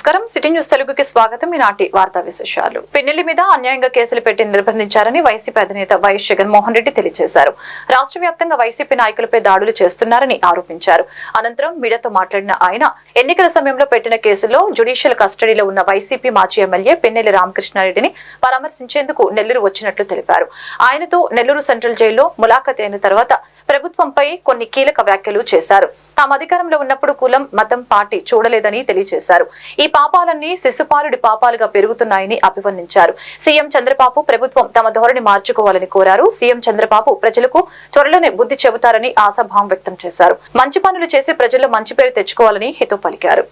నమస్కారం city news తెలుగుకి స్వాగతం. ఈనాటి వార్తా విశేషాలు. పిన్నెల్లి మీద అన్యాయంగా కేసులు పెట్టి నిర్బంధించారని వైసీపీ అధినేత వైఎస్ జగన్మోహన్ రెడ్డి తెలియజేశారు. రాష్ట్ర వ్యాప్తంగా వైసీపీ నాయకులపై దాడులు చేస్తున్నారని ఆరోపించారు. అనంతరం మీడియాతో మాట్లాడిన ఆయన ఎన్నికల సమయంలో పెట్టిన కేసుల్లో జ్యుడిషియల్ కస్టడీలో ఉన్న వైసీపీ మాజీ ఎమ్మెల్యే పిన్నెల్లి రామకృష్ణారెడ్డిని పరామర్శించేందుకు నెల్లూరు వచ్చినట్లు తెలిపారు. ఆయనతో నెల్లూరు సెంట్రల్ జైల్లో ములాఖత్ అయిన తర్వాత ప్రభుత్వంపై కొన్ని కీలక వ్యాఖ్యలు చేశారు. తాము అధికారంలో ఉన్నప్పుడు కులం, మతం, పార్టీ చూడలేదని తెలియజేశారు. ఈ పాపాలన్నీ శిశుపాలుడి పాపాలుగా పెరుగుతున్నాయని అభివర్ణించారు. సీఎం చంద్రబాబు ప్రభుత్వం తమ ధోరణి మార్చుకోవాలని కోరారు. సీఎం చంద్రబాబు ప్రజలకు త్వరలోనే బుద్ధి చెబుతారని ఆశాభావం వ్యక్తం చేశారు. మంచి పనులు చేసి ప్రజల్లో మంచి పేరు తెచ్చుకోవాలని హితవు పలికారు.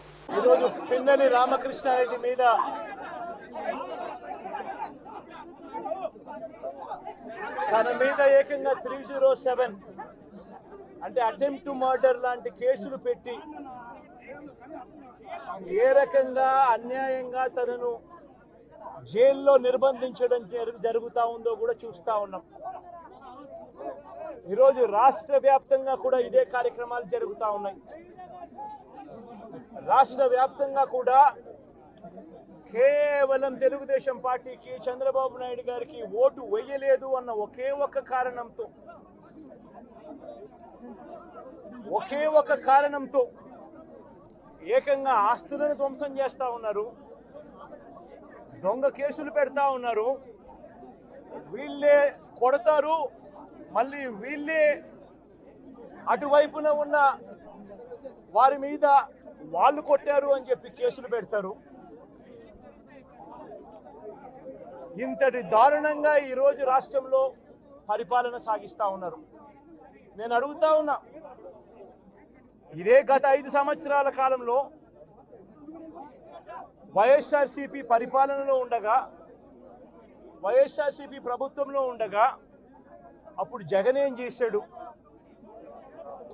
తన మీద ఏకంగా 307 అంటే అటెంప్ట్ టు మర్డర్ లాంటి కేసులు పెట్టి ఏ రకంగా అన్యాయంగా తనను జైల్లో నిర్బంధించడం జరుగుతూ ఉందో కూడా చూస్తూ ఉన్నాం. ఈరోజు రాష్ట్ర వ్యాప్తంగా కూడా ఇదే కార్యక్రమాలు జరుగుతూ ఉన్నాయి. రాష్ట్ర వ్యాప్తంగా కూడా కేవలం తెలుగుదేశం పార్టీకి, చంద్రబాబు నాయుడు గారికి ఓటు వేయలేదు అన్న ఒకే ఒక కారణంతో ఏకంగా ఆస్తులను ధ్వంసం చేస్తా ఉన్నారు, దొంగ కేసులు పెడతా ఉన్నారు. వీళ్ళే కొడతారు, మళ్ళీ వీళ్ళే అటువైపున ఉన్న వారి మీద వాళ్ళు కొట్టారు అని చెప్పి కేసులు పెడతారు. ఇంతటి దారుణంగా ఈరోజు రాష్ట్రంలో పరిపాలన సాగిస్తూ ఉన్నారు. నేను అడుగుతా ఉన్నా, ఇదే గత 5 సంవత్సరాల కాలంలో వైఎస్ఆర్సీపీ పరిపాలనలో ఉండగా, వైఎస్ఆర్సీపీ ప్రభుత్వంలో ఉండగా అప్పుడు జగన్ ఏం చేశాడు?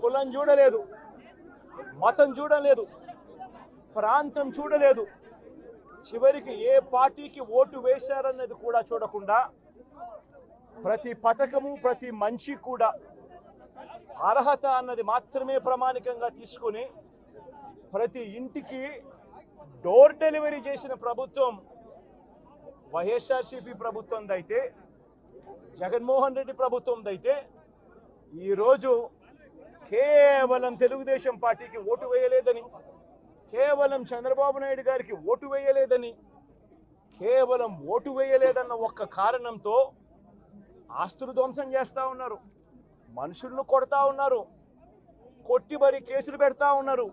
కులం చూడలేదు, మతం చూడలేదు, ప్రాంతం చూడలేదు, చివరికి ఏ పార్టీకి ఓటు వేశారన్నది కూడా చూడకుండా ప్రతి పథకము, ప్రతి మనిషి కూడా అర్హత అన్నది మాత్రమే ప్రామాణికంగా తీసుకుని ప్రతి ఇంటికి డోర్ డెలివరీ చేసిన ప్రభుత్వం వైఎస్ఆర్సీపీ ప్రభుత్వందైతే, జగన్మోహన్ రెడ్డి ప్రభుత్వందైతే, ఈరోజు కేవలం తెలుగుదేశం పార్టీకి ఓటు వేయలేదని, కేవలం చంద్రబాబు నాయుడు గారికి ఓటు వేయలేదని, కేవలం ఓటు వేయలేదన్న ఒక్క కారణంతో ఆస్తులు ధ్వంసం చేస్తూ ఉన్నారు, మనుషులను కొడతా ఉన్నారు, కొట్టి మరి కేసులు పెడతా ఉన్నారు.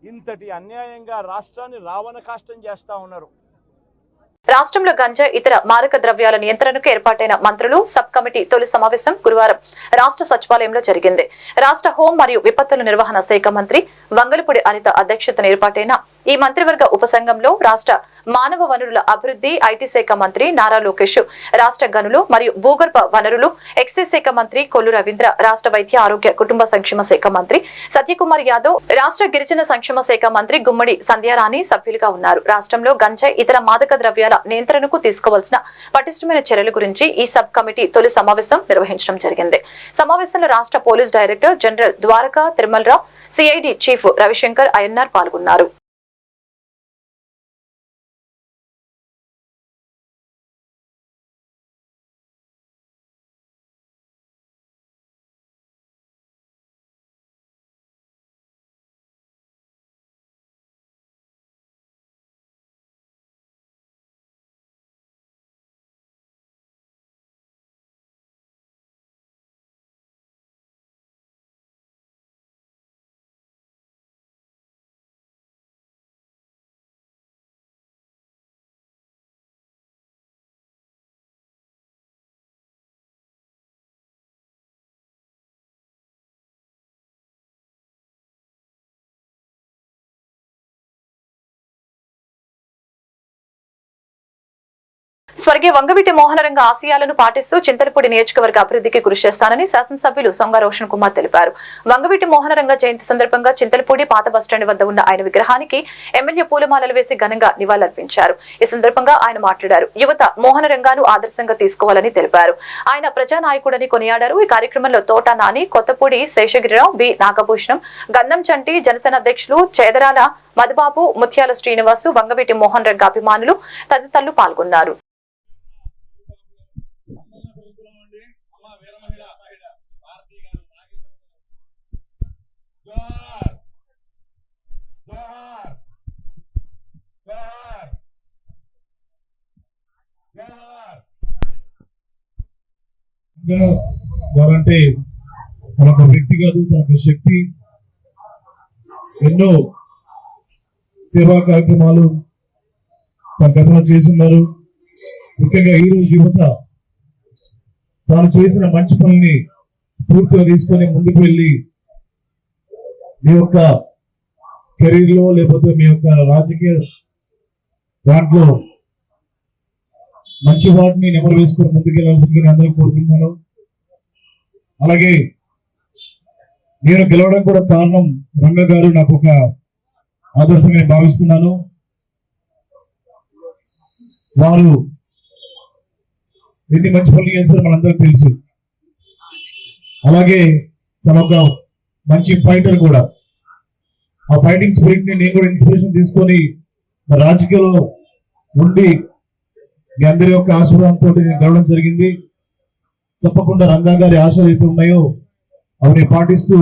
ఇంతటి అన్యాయంగా రాష్ట్రాన్ని రావణ కాష్టం చేస్తూ ఉన్నారు. రాష్ట్రంలో గంజా ఇతర మాదక ద్రవ్యాల నియంత్రణకు ఏర్పాటైన మంత్రులు సబ్ కమిటీ తొలి సమావేశం గురువారం రాష్ట్ర సచివాలయంలో జరిగింది. రాష్ట్ర హోం మరియు విపత్తుల నిర్వహణ శాఖ మంత్రి వంగలపూడి అనిత అధ్యక్షతన ఏర్పాటైన ఈ మంత్రివర్గ ఉపసంఘంలో రాష్ట్ర మానవ వనరుల అభివృద్ధి, ఐటీ శాఖ మంత్రి నారా లోకేష్, రాష్ట్ర గనులు మరియు భూగర్భ వనరులు, ఎక్సైజ్ శాఖ మంత్రి కొల్లు రవీంద్ర, రాష్ట్ర వైద్య ఆరోగ్య కుటుంబ సంక్షేమ శాఖ మంత్రి సత్యకుమార్ యాదవ్, రాష్ట్ర గిరిజన సంక్షేమ శాఖ మంత్రి గుమ్మడి సంధ్యారాణి సభ్యులుగా ఉన్నారు. రాష్ట్రంలో గంజాయి ఇతర మాదక ద్రవ్యాల నియంత్రణకు తీసుకోవాల్సిన పటిష్టమైన చర్యల గురించి ఈ సబ్ కమిటీ తొలి సమావేశం నిర్వహించడం జరిగింది. సమావేశంలో రాష్ట్ర police director general Dwaraka Tirumalarao, CID chief Ravishankar Ayyannar పాల్గొన్నారు. స్వర్గీయ వంగవీటి మోహనరంగ ఆశయాలను పాటిస్తూ చింతలపూడి నియోజకవర్గ అభివృద్ధికి కృషి చేస్తానని శాసనసభ్యులు సొంగ రోషన్ కుమార్ తెలిపారు. వంగవీటి మోహనరంగ జయంతి సందర్భంగా చింతలపూడి పాత బస్టాండ్ వద్ద ఉన్న ఆయన విగ్రహానికి ఎమ్మెల్యే పూలమాలలు వేసి ఘనంగా నివాళులర్పించారు. ఈ సందర్భంగా ఆయన మాట్లాడారు. యువత మోహనరంగాను ఆదర్శంగా తీసుకోవాలని తెలిపారు. ఆయన ప్రజానాయకుడని కొనియాడారు. ఈ కార్యక్రమంలో తోట నాని, కొత్తపూడి శేషగిరిరావు, బి నాగభూషణం, గంధం చంటి, జనసేన అధ్యక్షులు చేదరాల మధుబాబు, ముత్యాల శ్రీనివాసు, వంగవీటి మోహన్ రంగ అభిమానులు తదితరులు పాల్గొన్నారు. వారంటే తనకు వ్యక్తి కాదు, తనకు శక్తి. ఎన్నో సేవా కార్యక్రమాలు తన గతంలో చేస్తున్నారు. ముఖ్యంగా ఈరోజు యువత తాను చేసిన మంచి పనుల్ని స్ఫూర్తిగా తీసుకొని ముందుకు వెళ్ళి మీ యొక్క కెరీర్ లో లేకపోతే మీ యొక్క రాజకీయ దాంట్లో మంచి వాటిని నెమరు వేసుకొని ముందుకెళ్లాల్సిందిగా అందరూ కోరుకుంటున్నాను. అలాగే నేను గెలవడం కూడా కారణం రంగ గారు నాకు ఒక ఆదర్శంగా భావిస్తున్నాను. వారు ఎన్ని మంచి పనులు చేస్తారో మనందరికీ తెలుసు. అలాగే తన ఒక మంచి ఫైటర్ కూడా. ఆ ఫైటింగ్ స్పిరిట్ ని నేను కూడా ఇన్స్పిరేషన్ తీసుకొని రాజకీయాల్లో ఉండి మీ అందరి యొక్క ఆశీర్వాదంతో నేను గెలవడం జరిగింది. తప్పకుండా రంగా గారి ఆశలు అయితే ఉన్నాయో అవన్నీ పాటిస్తూ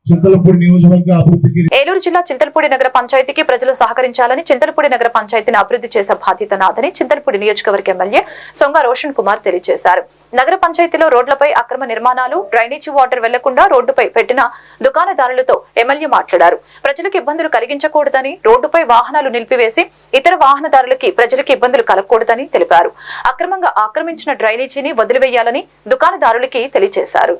చింతలపూడి నియోజకవర్గ అభివృద్ధికి. ఏలూరు జిల్లా చింతలపూడి నగర పంచాయతీకి ప్రజలు సహకరించాలని, చింతలపూడి నగర పంచాయతీని అభివృద్ధి చేసే బాధ్యత నాదని చింతలపూడి నియోజకవర్గ ఎమ్మెల్యే సొంగ రోషన్ కుమార్ తెలియజేశారు. నగర పంచాయతీలో రోడ్లపై అక్రమ నిర్మాణాలు, డ్రైనేజీ వాటర్ వెళ్లకుండా రోడ్డుపై పెట్టిన దుకాణదారులతో ఎమ్మెల్యే మాట్లాడారు. ప్రజలకు ఇబ్బందులు కలిగించకూడదని, రోడ్డుపై వాహనాలు నిలిపివేసి ఇతర వాహనదారులకి ప్రజలకు ఇబ్బందులు కలగకూడదని తెలిపారు. అక్రమంగా ఆక్రమించిన డ్రైనేజీని వదిలివేయాలని దుకాణదారులకి తెలియజేశారు.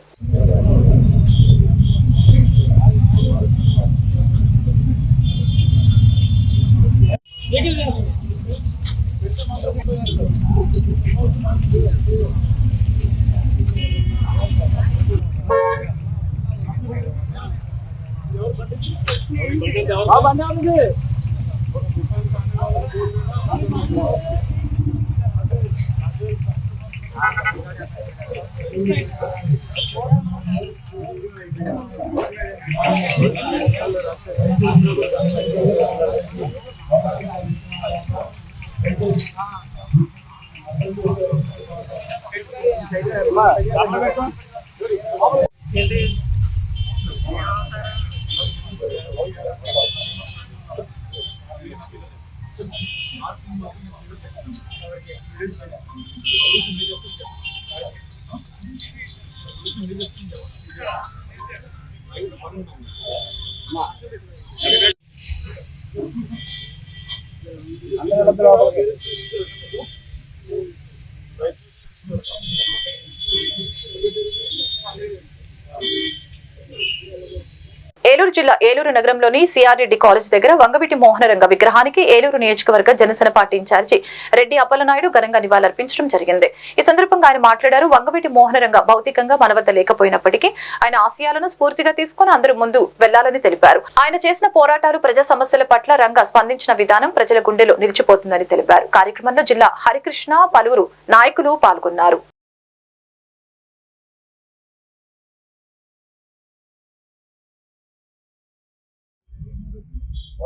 ఏలూరు జిల్లా ఏలూరు నగరంలోని సిఆర్ రెడ్డి కాలేజ్ దగ్గర వంగవీటి మోహనరంగ విగ్రహానికి ఏలూరు నియోజకవర్గ జనసేన పార్టీ ఇన్ఛార్జి రెడ్డి అప్పలనాయుడు ఘనంగా నివాళులర్పించడం జరిగింది. ఈ సందర్భంగా ఆయన మాట్లాడారు. వంగవీటి మోహనరంగ భౌతికంగా మన వద్ద లేకపోయినప్పటికీ ఆయన ఆశయాలను స్ఫూర్తిగా తీసుకుని అందరూ ముందు వెళ్లాలని తెలిపారు. ఆయన చేసిన పోరాటాలు, ప్రజా సమస్యల పట్ల రంగ స్పందించిన విధానం ప్రజల గుండెలో నిలిచిపోతుందని తెలిపారు. కార్యక్రమంలో జిల్లా హరికృష్ణ, పలువురు నాయకులు పాల్గొన్నారు.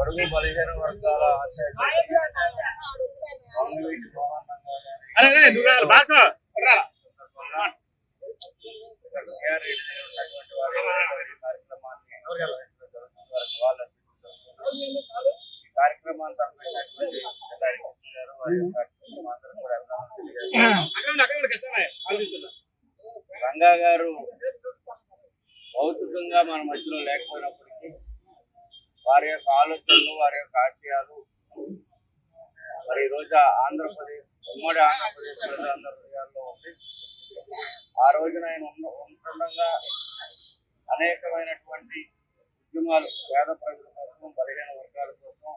బడుగు బలహీన వర్గాల కార్యక్రమాన్ని రంగా గారు భౌతికంగా మన మధ్యలో లేకపోయినప్పటికీ వారి యొక్క ఆలోచనలు, వారి యొక్క ఆశయాలు మరి ఈరోజు ఆంధ్రప్రదేశ్, ఉమ్మడి ఆంధ్రప్రదేశ్ హృదయాల్లో ఉంది. ఆ రోజున ఆయన ఉంటుండగా అనేకమైనటువంటి ఉద్యమాలు పేద ప్రజల కోసం, బలహీన వర్గాల కోసం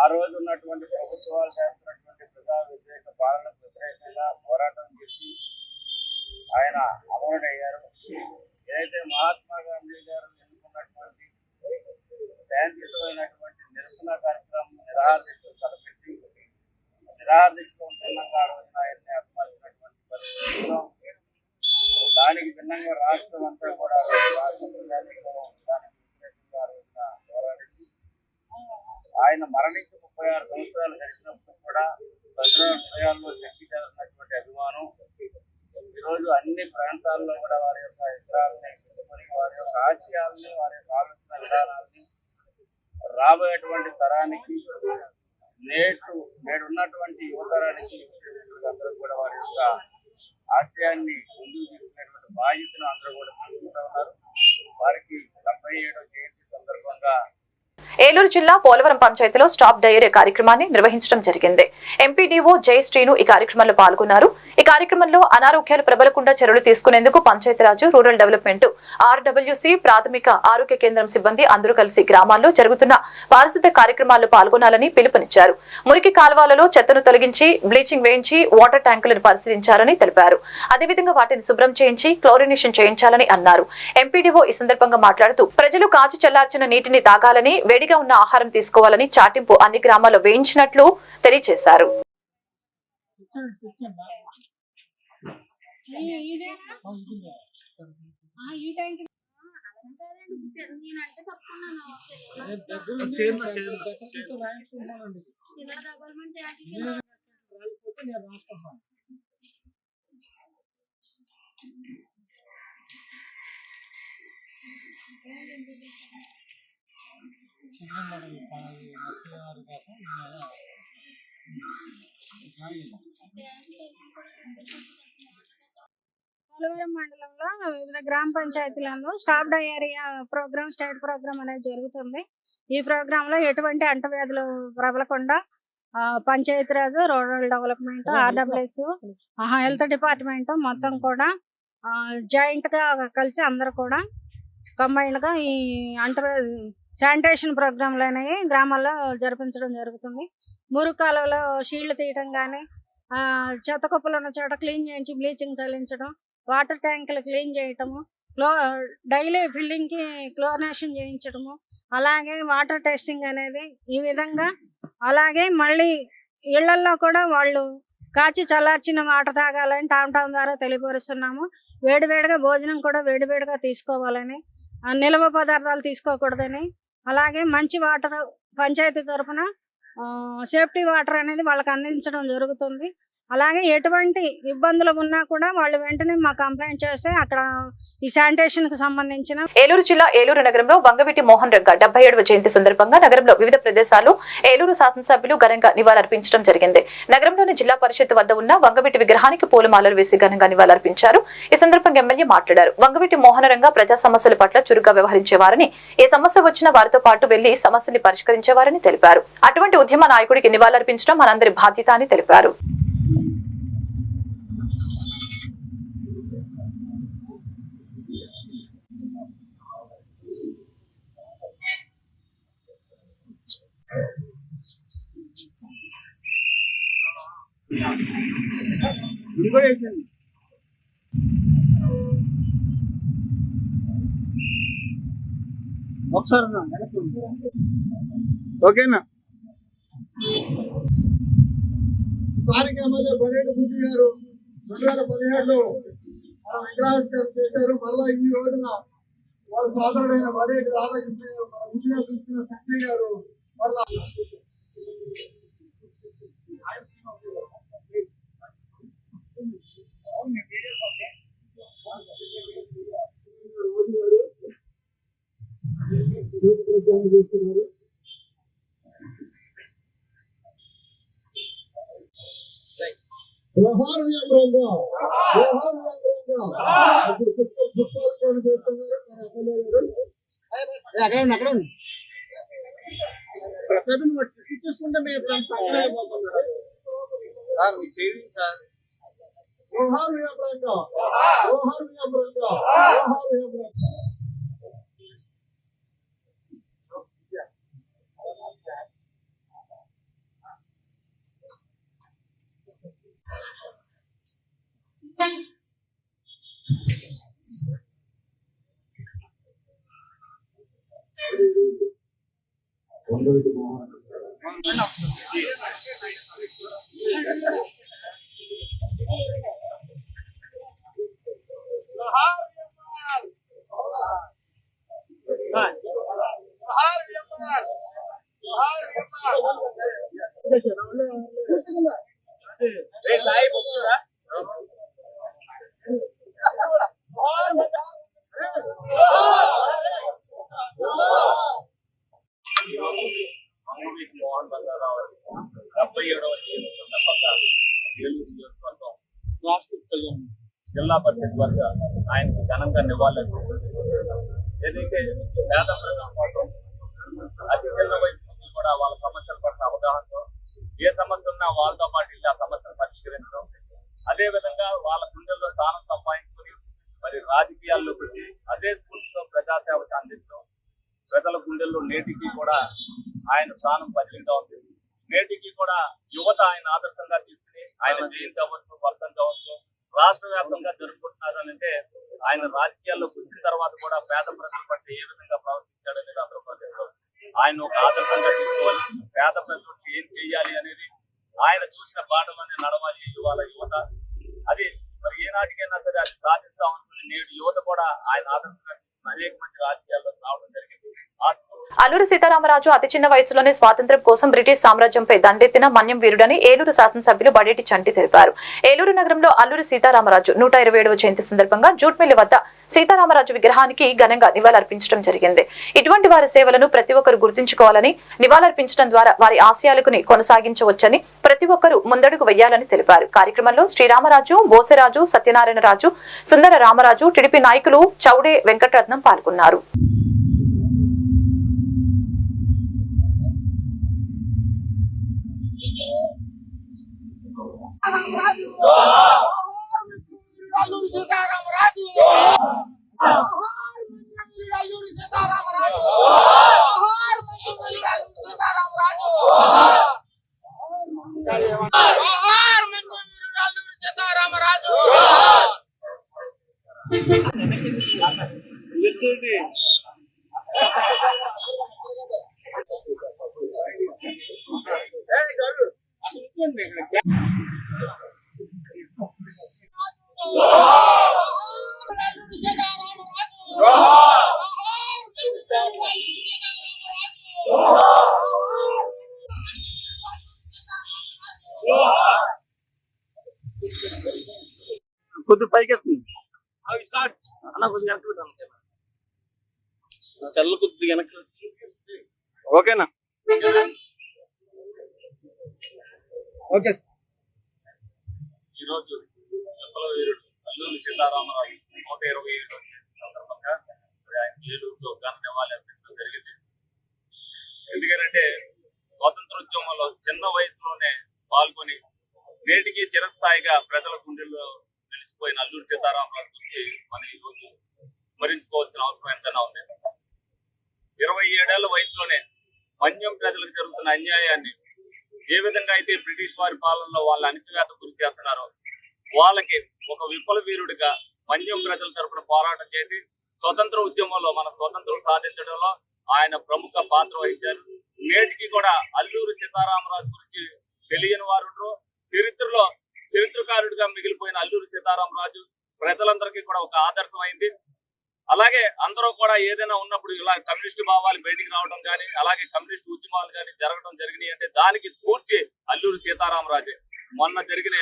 ఆ రోజు ఉన్నటువంటి ప్రభుత్వాలు చేస్తున్నటువంటి ప్రజా వ్యతిరేక పాలనకు వ్యతిరేకంగా పోరాటం చేసి ఆయన అమరుడయ్యారు. ఏదైతే మహాత్మా గాంధీ గారు ఎన్నుకున్నటువంటి శాంతియుతమైనటువంటి నిరసన కార్యక్రమం నిరాహార దీక్షలు తలపెట్టి నిరాహార దీక్షలో ఉంటున్నాక ఆ రోజున ఆయన్ని ఆత్మహత్యటువంటి పరిస్థితుల్లో దానికి భిన్నంగా రాష్ట్రం అంతా కూడా రాష్ట్ర ప్రజానీకం దానికి వ్యతిరేకంగా ఆ రోజున పోరాడి ఆయన మరణించి 36 సంవత్సరాలు గడిచినప్పుడు కూడా ప్రజల హృదయాల్లో శక్తి చేస్తున్నటువంటి అభిమానం ఈరోజు అన్ని ప్రాంతాల్లో కూడా వారి యొక్క విగ్రహాలని పెట్టుకొని వారి యొక్క ఆశయాల్ని వారి యొక్క ఆలోచన విధానాల్ని రాబోయేటువంటి తరానికి నేడున్నటువంటి యువతరానికి అందరూ కూడా వారి యొక్క ఆశయాన్ని ముందుకు తీసుకునేటువంటి బాధ్యతను అందరూ కూడా తీసుకుంటూ ఉన్నారు. వారికి 77వ జయంతి సందర్భంగా ఏలూరు జిల్లా పోలవరం పంచాయతీలో స్టాప్ డయేరియా కార్యక్రమాన్ని నిర్వహించడం జరిగింది. ఎంపీడీఓ జై శ్రీను ఈ కార్యక్రమంలో పాల్గొన్నారు. ఈ కార్యక్రమంలో అనారోగ్యాలు ప్రబలకుండా చర్యలు తీసుకునేందుకు పంచాయతీరాజ్ రూరల్ డెవలప్మెంట్ ఆర్డబ్ల్యూసీ ప్రాథమిక ఆరోగ్య కేంద్రం సిబ్బంది అందరూ కలిసి గ్రామాల్లో జరుగుతున్న పారిశుద్ధ్య కార్యక్రమాల్లో పాల్గొనాలని పిలుపునిచ్చారు. మురికి కాలువలలో చెత్తను తొలగించి బ్లీచింగ్ వేయించి వాటర్ ట్యాంకులను పరిశీలించాలని తెలిపారు. అదేవిధంగా వాటిని శుభ్రం చేయించి క్లోరినేషన్ చేయించాలని అన్నారు. ఎంపీడీఓ ఈ సందర్భంగా మాట్లాడుతూ ప్రజలు కాచి చల్లార్చిన నీటిని తాగాలని వేడిగా ఉన్న ఆహారం తీసుకోవాలని చాటింపు అన్ని గ్రామాల్లో వేయించినట్లు తెలియజేశారు. పోలవరం మండలంలో వివిధ గ్రామ పంచాయతీలలో stop diarrhoea programme state programme అనేది జరుగుతుంది. ఈ ప్రోగ్రామ్ లో ఎటువంటి అంటువ్యాధులు ప్రబలకుండా Panchayatiraj rural development RWS health department మొత్తం కూడా జాయింట్ గా కలిసి అందరూ కూడా కంబైన్డ్ గా ఈ శానిటేషన్ ప్రోగ్రాంలు అనేవి గ్రామాల్లో జరిపించడం జరుగుతుంది. మురుగు కాలువలో షీళ్లు తీయటం కానీ చెత్త కుప్పలు ఉన్న చోట క్లీన్ చేయించి బ్లీచింగ్ చల్లించడం, వాటర్ ట్యాంకులు క్లీన్ చేయటము, డైలీ ఫిల్లింగ్కి క్లోరినేషన్ చేయించడము, అలాగే వాటర్ టెస్టింగ్ అనేది ఈ విధంగా. అలాగే మళ్ళీ ఇళ్లల్లో కూడా వాళ్ళు కాచి చల్లార్చిన వాటర్ తాగాలని టౌన్ ద్వారా తెలియపరుస్తున్నాము. వేడివేడిగా భోజనం కూడా వేడివేడిగా తీసుకోవాలని, నిల్వ పదార్థాలు తీసుకోకూడదని, అలాగే మంచి వాటర్ పంచాయతీ తరఫున సేఫ్టీ వాటర్ అనేది వాళ్ళకి అందించడం జరుగుతుంది. అలాగే ఎటువంటి ఇబ్బందులు ఉన్నా కూడా వాళ్ళు వెంటనే మా కంప్లైంట్ చేస్తే అక్కడ ఈ శానిటేషన్ కు సంబంధించిన. ఏలూరు జిల్లా ఏలూరు నగరంలో వంగవీటి మోహన్ రంగ 77వ జయంతి సందర్భంగా నగరంలో వివిధ ప్రదేశాల్లో ఏలూరు శాసనసభ్యులు ఘనంగా నివాళులర్పించడం జరిగింది. నగరంలోని జిల్లా పరిషత్ వద్ద ఉన్న వంగవీటి విగ్రహానికి పూలమాలలు వేసి ఘనంగా నివాళులర్పించారు. ఈ సందర్భంగా ఎమ్మెల్యే మాట్లాడారు. వంగవీటి మోహన్ రంగ ప్రజా సమస్యల పట్ల చురుగ్గా వ్యవహరించేవారని, ఏ సమస్య వచ్చినా వారితో పాటు వెళ్లి సమస్యని పరిష్కరించేవారని తెలిపారు. అటువంటి ఉద్యమ నాయకుడికి నివాళులర్పించడం మనందరి బాధ్యత అని తెలిపారు. ఒకసారి ఓకేనా? స్థానిక ఎమ్మెల్యే బడేటి బుద్ధి గారు 2017లో మన విగ్రహావిష్కరణ చేశారు. మళ్ళా ఈ రోజున వాళ్ళ సోదరుడైన బడేటి రాధాకృష్ణ గారు, మన ముందుగా చూస్తున్న శక్తి గారు మళ్ళా చేస్తున్నారు. వ్యవహార వ్యాపారంగా చేస్తున్నారు మన ఎమ్మెల్యే గారు. ప్రసాదం చూసుకుంటే మేము వ్యవహార వ్యాపారంగా వంగవీటి మోహన్ వంగవీటి మోహన్ బంగారావు 77వ జయంతి సందర్భంగా ఏలూరు నియోజకవర్గం జిల్లా పరిషత్ వర్గ ఆయనకు ఘనంగా నివాళులర్పించారు. ఏదైతే పేద ప్రజల కోసం అతి చిన్న వయసు నుంచి కూడా వాళ్ళ సమస్యల పట్ల అవగాహనతో ఏ సమస్య ఉన్నా వాళ్ళతో పాటు ఆ సమస్యను పరిష్కరించడం, అదే విధంగా వాళ్ళ గుండెల్లో స్థానం సంపాదించుకుని మరి రాజకీయాల్లోకి వచ్చి అదే స్ఫూర్తితో ప్రజాసేవకు అందించడం, ప్రజల గుండెల్లో నేటికి కూడా ఆయన స్థానం బదిలీగా ఉంది. నేటికి కూడా యువత ఆయన ఆదర్శంగా తీసుకుని ఆయన జయంతి అవ్వచ్చు, వర్ధంతి అవ్వచ్చు రాష్ట్ర వ్యాప్తంగా జరుపుకుంటున్నారు అంటే ఆయన రాజకీయాల్లోకి వచ్చిన తర్వాత కూడా పేద ప్రజల పట్ల ఏ విధంగా ప్రవర్తించాడనేది అందరూ ప్రజలు ఆయన ఒక ఆదర్శంగా తీసుకోవాలి. పేద ప్రజలకు ఏం చెయ్యాలి అనేది ఆయన చూసిన బాటలోనే నడవాలి ఇవాళ యువత. అది మరి ఏనాటికైనా సరే అది సాధిస్తా ఉంటుంది. నేడు యువత కూడా ఆయన ఆదర్శంగా తీసుకుని అనేక మంది రాజకీయాల్లో రావడం జరిగింది. అల్లూరి సీతారామరాజు అతి చిన్న వయసులోనే స్వాతంత్ర్యం కోసం బ్రిటిష్ సామ్రాజ్యంపై దండెత్తిన మన్యం వీరుడని ఏలూరు శాసనసభ్యులు బడేటి చంటి తెలిపారు. ఏలూరు నగరంలో అల్లూరి సీతారామరాజు 127వ జయంతి సందర్భంగా జూట్మిల్లి వద్ద సీతారామరాజు విగ్రహానికి ఘనంగా నివాళులర్పించడం జరిగింది. ఇటువంటి వారి సేవలను ప్రతి ఒక్కరు గుర్తుంచుకోవాలని, నివాళులర్పించడం ద్వారా వారి ఆశయాలకు కొనసాగించవచ్చని ప్రతి ఒక్కరూ ముందడుగు వెయ్యాలని తెలిపారు. కార్యక్రమంలో శ్రీరామరాజు, బోసెరాజు, సత్యనారాయణరాజు, సుందర రామరాజు, టీడీపీ నాయకులు చౌడే వెంకటరత్నం పాల్గొన్నారు. కొద్ది పైకి అన్న కొద్దిగా సెల్ కొద్ది వెనక్కి. ఓకేనా? ఓకే. ఈరోజు విప్లవ వీరుడు అల్లూరి సీతారామరాజు 127వ సందర్భంగా ఆయన ఏలూరులో ఘన నివాళులర్పించడం జరిగింది. ఎందుకంటే స్వాతంత్రోద్యమంలో చిన్న వయసులోనే పాల్గొని నేటికి చిరస్థాయిగా ప్రజల గుండెల్లో నిలిచిపోయిన అల్లూరి సీతారామరాజు గురించి మనం ఈరోజు స్మరించుకోవాల్సిన అవసరం ఎంతైనా ఉంది. 27 ఏళ్ల వయసులోనే మన్యం ప్రజలకు జరుగుతున్న అన్యాయాన్ని ఏ విధంగా అయితే బ్రిటిష్ వారి పాలనలో వాళ్ళ అణిచివేత గురి చేస్తున్నారో వాళ్ళకి ఒక విప్లవ వీరుడిగా మన్యం ప్రజల తరపున పోరాటం చేసి స్వతంత్ర ఉద్యమంలో మన స్వతంత్రం సాధించడంలో ఆయన ప్రముఖ పాత్ర వహించారు. నేటికి కూడా అల్లూరి సీతారామరాజు గురించి తెలియని వారు చరిత్రలో చరిత్రకారుడిగా మిగిలిపోయిన అల్లూరి సీతారామరాజు ప్రజలందరికీ కూడా ఒక ఆదర్శం అయింది. అలాగే అందరూ కూడా ఏదైనా ఉన్నప్పుడు ఇలా కమ్యూనిస్ట్ భావాలు బయటికి రావడం కానీ అలాగే కమ్యూనిస్ట్ ఉద్యమాలు కానీ జరగడం జరిగినాయి అంటే దానికి స్ఫూర్తి అల్లూరి సీతారామరాజే. మొన్న జరిగిన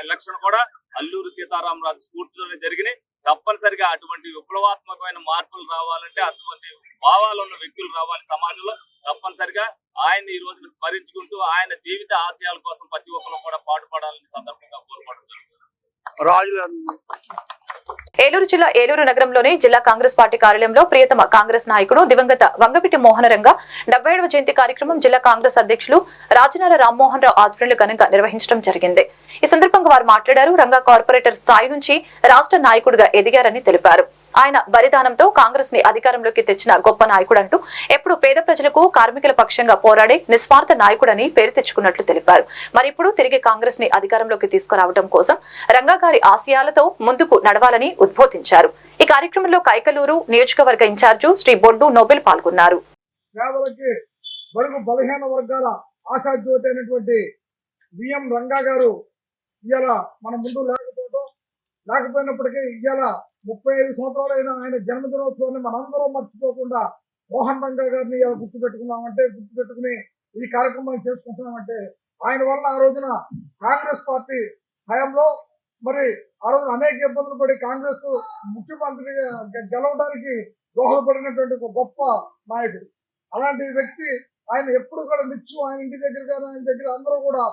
ఎలక్షన్ కూడా అల్లూరి సీతారామరాజు స్ఫూర్తిలోనే జరిగినాయి. తప్పనిసరిగా అటువంటి విప్లవాత్మకమైన మార్పులు రావాలంటే అటువంటి భావాలు ఉన్న వ్యక్తులు రావాలి సమాజంలో. తప్పనిసరిగా ఆయన ఈ రోజున స్మరించుకుంటూ ఆయన జీవిత ఆశయాల కోసం ప్రతి ఒక్కరు కూడా పాటుపడాలని సందర్భంగా కోరుకోవడం జరుగుతుంది. ఏలూరు జిల్లా ఏలూరు నగరంలోని జిల్లా కాంగ్రెస్ పార్టీ కార్యాలయంలో ప్రియతమ కాంగ్రెస్ నాయకుడు దివంగత వంగవీటి మోహనరంగ 77వ జయంతి కార్యక్రమం జిల్లా కాంగ్రెస్ అధ్యక్షులు రాజనాల రామ్మోహన్ రావు ఆధ్వర్యంలో ఘనంగా నిర్వహించడం జరిగింది. ఈ సందర్భంగా వారు మాట్లాడారు. రంగా కార్పొరేటర్ స్థాయి నుంచి రాష్ట్ర నాయకుడిగా ఎదిగారని తెలిపారు. ఆయన బలిదానంతో కాంగ్రెస్ ని అధికారంలోకి తెచ్చిన గొప్ప నాయకుడంటూ ఎప్పుడు పేద ప్రజలకు కార్మికుల పక్షంగా పోరాడే నిస్వార్థ నాయకుడని పేరు తెచ్చుకున్నట్లు తెలిపారు. మరి ఇప్పుడు తిరిగి కాంగ్రెస్ ని అధికారంలోకి తీసుకురావడం కోసం రంగా గారి ఆశయాలతో ముందుకు నడవాలని ఉద్బోధించారు. ఈ కార్యక్రమంలో కైకలూరు నియోజకవర్గ ఇన్ఛార్జు శ్రీ బొడ్డు నోబెల్ పాల్గొన్నారు. బడుగు బలహీన వర్గాల ఆశాజ్యోతి అయినటువంటి విఎం రంగా గారు ఇవాళ మన ముందు లేకపోయినప్పటికీ ఇవాళ 35 సంవత్సరాలైన ఆయన జన్మదినోత్సవాన్ని మనందరం మర్చిపోకుండా మోహన్ రంగా గారిని ఇలా గుర్తుపెట్టుకుని ఈ కార్యక్రమాన్ని చేసుకుంటున్నామంటే ఆయన వల్ల ఆ రోజున కాంగ్రెస్ పార్టీ హయాంలో మరి ఆ రోజున అనేక ఇబ్బందులు పడి కాంగ్రెస్ ముఖ్యమంత్రిగా గెలవడానికి దోహదపడినటువంటి ఒక గొప్ప నాయకుడు. అలాంటి వ్యక్తి ఆయన ఎప్పుడు కూడా నిత్యం ఆయన ఇంటి దగ్గర కానీ ఆయన దగ్గర అందరూ కూడా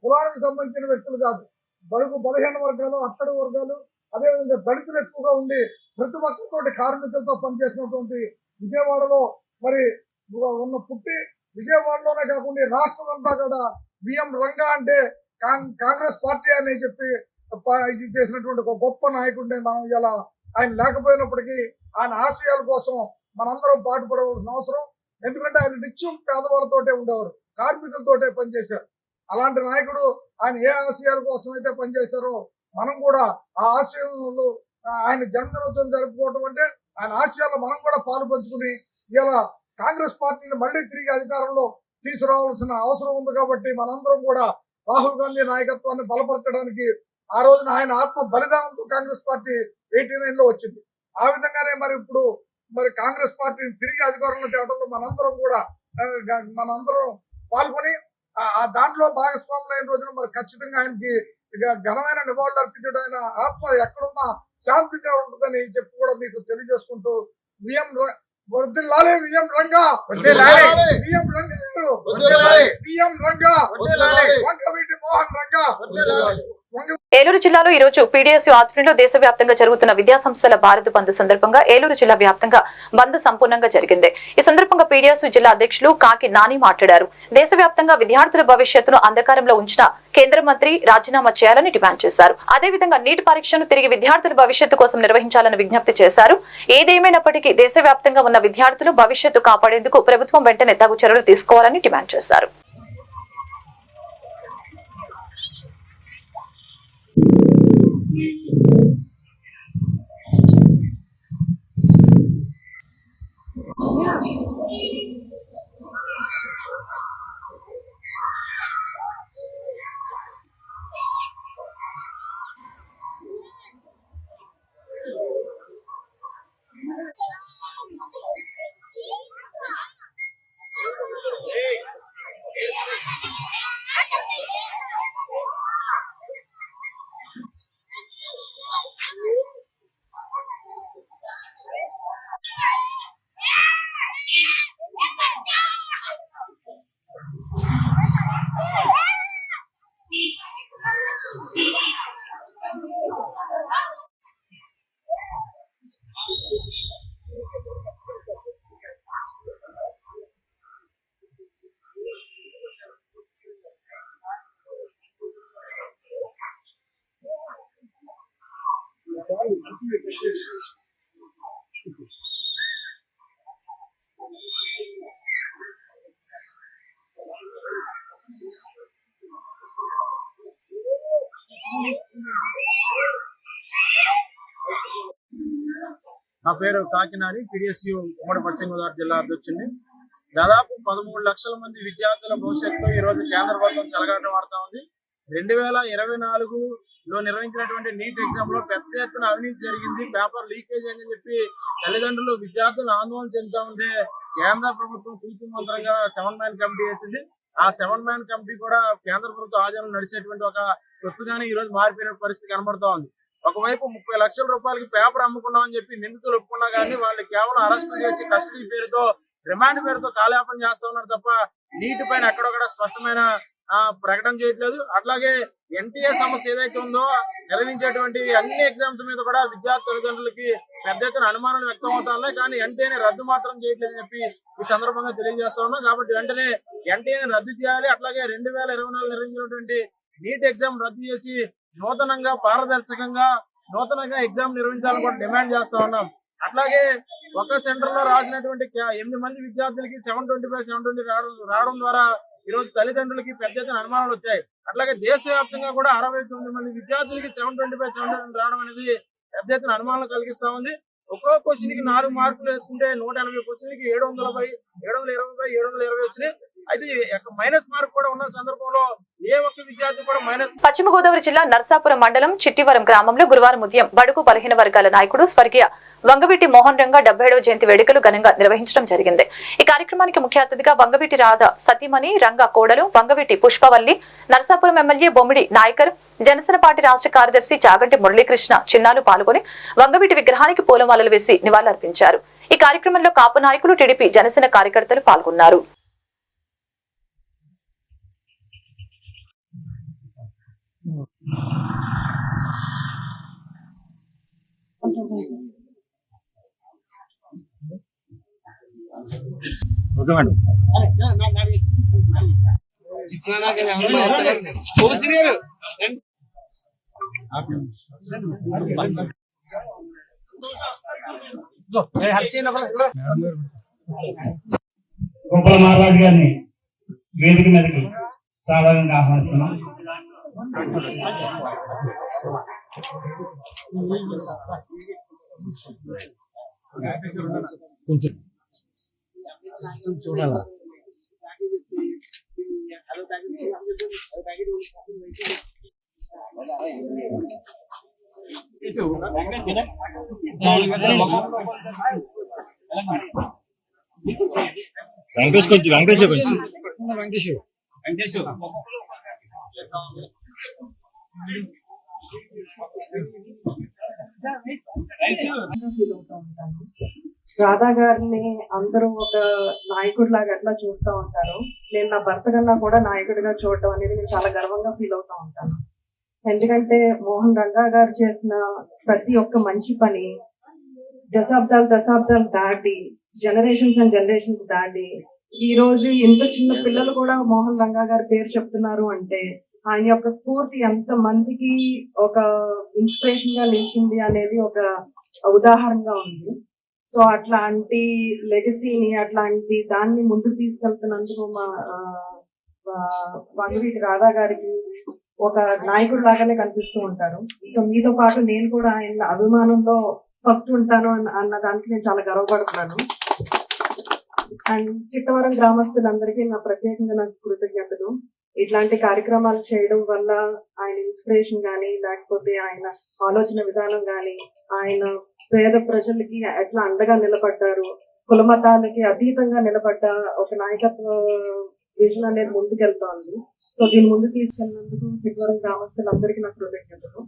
కులానికి సంబంధించిన వ్యక్తులు కాదు, బడుగు బలహీన వర్గాలు, అట్టడి వర్గాలు, అదేవిధంగా దళితులు ఎక్కువగా ఉండి ప్రతి ఒక్కరితోటి కార్మికులతో పనిచేసినటువంటి విజయవాడలో మరి పుట్టి విజయవాడలోనే కాకుండా రాష్ట్రం అంతా కూడా విఎం రంగా అంటే కాంగ్రెస్ పార్టీ అని చెప్పి చేసినటువంటి ఒక గొప్ప నాయకుడిని మనం ఇలా ఆయన లేకపోయినప్పటికీ ఆయన ఆశయాల కోసం మనందరం పాటుపడవలసిన అవసరం. ఎందుకంటే ఆయన నిత్యం పేదవాళ్ళతోటే ఉండేవారు, కార్మికులతోటే పనిచేశారు. అలాంటి నాయకుడు ఆయన ఏ ఆశయాల కోసం అయితే పనిచేశారో మనం కూడా ఆ ఆశయాలు ఆయన జన్మదినోత్సవం జరుపుకోవటం అంటే ఆయన ఆశయాల్లో మనం కూడా పాలు పంచుకుని ఇలా కాంగ్రెస్ పార్టీని మళ్ళీ తిరిగి అధికారంలో తీసుకురావాల్సిన అవసరం ఉంది. కాబట్టి మనందరం కూడా రాహుల్ గాంధీ నాయకత్వాన్ని బలపరచడానికి ఆ రోజున ఆయన ఆత్మ బలిదానంతో కాంగ్రెస్ పార్టీ 89లో వచ్చింది. ఆ విధంగానే మరి ఇప్పుడు మరి కాంగ్రెస్ పార్టీని తిరిగి అధికారంలో తేవడంలో మనందరం పాల్గొని ఆ దాంట్లో భాగస్వాములైన రోజున మరి ఖచ్చితంగా ఆయనకి ఘనమైన నివాళులు అర్పించడం, ఆయన ఆత్మ ఎక్కడున్నా శాంతిగా ఉంటుందని చెప్పి కూడా మీకు తెలియజేసుకుంటూ విఎం రంగా విఎం రంగా గారు విఎం రంగా వంగవీటి మోహన్ రంగా. ఏలూరు జిల్లాలో ఈ రోజు పీడీఎస్యూ ఆధ్వర్యంలో దేశవ్యాప్తంగా జరుగుతున్న విద్యాసంస్థల భారత్ బంద్ సందర్భంగా ఏలూరు జిల్లా వ్యాప్తంగా బంద్ సంపూర్ణంగా జరిగింది. ఈ సందర్భంగా పీడీఎస్యూ జిల్లా అధ్యక్షులు కాకి నాని మాట్లాడారు. దేశవ్యాప్తంగా విద్యార్థుల భవిష్యత్తును అంధకారంలో ఉంచిన కేంద్ర మంత్రి రాజీనామా చేయాలని డిమాండ్ చేశారు. అదేవిధంగా నీట్ పరీక్షను తిరిగి విద్యార్థుల భవిష్యత్తు కోసం నిర్వహించాలని విజ్ఞప్తి చేశారు. ఏదేమైనప్పటికీ దేశవ్యాప్తంగా ఉన్న విద్యార్థులు భవిష్యత్తు కాపాడేందుకు ప్రభుత్వం వెంటనే తగు చర్యలు తీసుకోవాలని డిమాండ్ చేశారు. నా పేరు కాకినాడి, పీడీఎస్యూ ఉమ్మడి పశ్చిమ గోదావరి జిల్లా అధ్యక్షుడిని. దాదాపు 13 లక్షల మంది విద్యార్థుల భవిష్యత్తు ఈ రోజు కేంద్ర ప్రభుత్వం చెలగాటం ఆడుతా ఉంది. 2024లో నిర్వహించినటువంటి నీట్ ఎగ్జామ్ లో పెద్ద ఎత్తున అవినీతి జరిగింది, పేపర్ లీకేజ్ అని చెప్పి తల్లిదండ్రులు విద్యార్థులు ఆందోళన చెందుతా ఉంటే కేంద్ర ప్రభుత్వం తూతు మంత్రంగా 7 మ్యాన్ కమిటీ వేసింది. ఆ 7 మ్యాన్ కమిటీ కూడా కేంద్ర ప్రభుత్వ ఆధ్వర్యంలో నడిచేటువంటి ఒక తొత్తుగానే ఈ రోజు మారిపోయిన పరిస్థితి కనబడుతూ ఉంది. ఒకవైపు 30 లక్షల రూపాయలకి పేపర్ అమ్ముకున్నామని చెప్పి నిందితులు ఒప్పుకున్నా కానీ వాళ్ళు కేవలం అరెస్టు చేసి కస్టడీ పేరుతో, రిమాండ్ పేరుతో కాలయాపన చేస్తా ఉన్నారు తప్ప నీటి పైన ఎక్కడొక్కడ స్పష్టమైన ప్రకటన చేయట్లేదు. అట్లాగే ఎన్టీఏ సంస్థ ఏదైతే ఉందో నిర్వహించేటువంటి అన్ని ఎగ్జామ్స్ మీద కూడా విద్యార్థి తల్లిదండ్రులకి పెద్ద ఎత్తున అనుమానాలు వ్యక్తం అవుతా ఉన్నాయి. కానీ ఎన్టీఏని రద్దు మాత్రం చేయట్లేదని చెప్పి ఈ సందర్భంగా తెలియజేస్తా ఉన్నాం. కాబట్టి వెంటనే ఎన్టీఏని రద్దు చేయాలి. అట్లాగే 2024 నిర్వహించినటువంటి నీట్ ఎగ్జామ్ రద్దు చేసి నూతనంగా పారదర్శకంగా ఎగ్జామ్ నిర్వహించాలని కూడా డిమాండ్ చేస్తా ఉన్నాం. అట్లాగే ఒక సెంటర్ లో రాసినటువంటి 8 మంది విద్యార్థులకి 725 రావడం ద్వారా ఈ రోజు తల్లిదండ్రులకి పెద్ద ఎత్తున అనుమానాలు వచ్చాయి. అట్లాగే దేశవ్యాప్తంగా కూడా 69 మంది విద్యార్థులకి 725 రావడం అనేది పెద్ద ఎత్తున అనుమానాలు కలిగిస్తా ఉంది. ఒక్కో క్వశ్చన్ కి 4 మార్కులు వేసుకుంటే 180 క్వశ్చన్లకి 720, 720 వచ్చినాయి. అయితే మైనస్ మార్క్ కూడా ఉన్న సందర్భంలో ఏ ఒక్క విద్యార్థి కూడా మైనస్. పశ్చిమ గోదావరి జిల్లా నర్సాపురం మండలం చిట్టివరం గ్రామంలో గురువారం ఉదయం బడుగు బలహీన వర్గాల నాయకుడు స్వర్గీయ వంగవీటి మోహన్ రంగ 77వ జయంతి వేడుకలు ఘనంగా నిర్వహించడం జరిగింది. ఈ కార్యక్రమానికి ముఖ్య అతిథిగా వంగవీటి రాధ సతీమణి రంగ కోడలు వంగవీటి పుష్పవల్లి, నర్సాపురం ఎమ్మెల్యే బొమ్మిడి నాయకర్, జనసేన పార్టీ రాష్ట్ర కార్యదర్శి చాగంటి మురళీకృష్ణ చిన్నాలు పాల్గొని వంగవీటి విగ్రహానికి పూలమాలలు వేసి నివాళులర్పించారు. ఈ కార్యక్రమంలో కాపు నాయకులు, టీడీపీ, జనసేన కార్యకర్తలు పాల్గొన్నారు. Okay madam. గొప్పల మహారాజు గారిని వేదిక మీదకి సాధారణంగా ఆహ్వానిస్తున్నాం. చూడాలా రాధా గారిని అందరూ ఒక నాయకుడి లాగా అట్లా చూస్తూ ఉంటారు. నేను నా భర్త కన్నా కూడా నాయకుడిగా చూడటం అనేది నేను చాలా గర్వంగా ఫీల్ అవుతూ ఉంటాను. ఎందుకంటే మోహన్ రంగా గారు చేసిన ప్రతి ఒక్క మంచి పని దశాబ్దాలు దాటి జనరేషన్స్ అండ్ జనరేషన్స్ దాటి ఈ రోజు ఇంత చిన్న పిల్లలు కూడా మోహన్ రంగా గారి పేరు చెప్తున్నారు అంటే ఆయన యొక్క స్ఫూర్తి ఎంత మందికి ఒక ఇన్స్పిరేషన్ గా నిలిచింది అనేది ఒక ఉదాహరణగా ఉంది. సో అట్లాంటి లెగసీని అట్లాంటి దాన్ని ముందుకు తీసుకెళ్తున్నందుకు మా వంగవీటి రాధా గారికి ఒక నాయకుడు లాగానే కనిపిస్తూ ఉంటారు. సో మీతో పాటు నేను కూడా ఆయన అభిమానంలో ఫస్ట్ ఉంటాను అన్న దానికి నేను చాలా గర్వపడుతున్నాను. అండ్ చిట్టవరం గ్రామస్తులందరికీ నా ప్రత్యేకంగా నాకు కృతజ్ఞతలు. ఇట్లాంటి కార్యక్రమాలు చేయడం వల్ల ఆయన ఇన్స్పిరేషన్ కానీ లేకపోతే ఆయన ఆలోచన విధానం కానీ ఆయన పేద ప్రజలకి ఎట్లా అండగా నిలబడ్డారు, కుల మతాలకి అతీతంగా నిలబడ్డ ఒక నాయకత్వ విజన్ అనేది ముందుకెళ్తోంది. సో దీన్ని ముందు తీసుకెళ్ళినందుకు చిట్టవరం గ్రామస్తులందరికీ నాకు కృతజ్ఞతలు.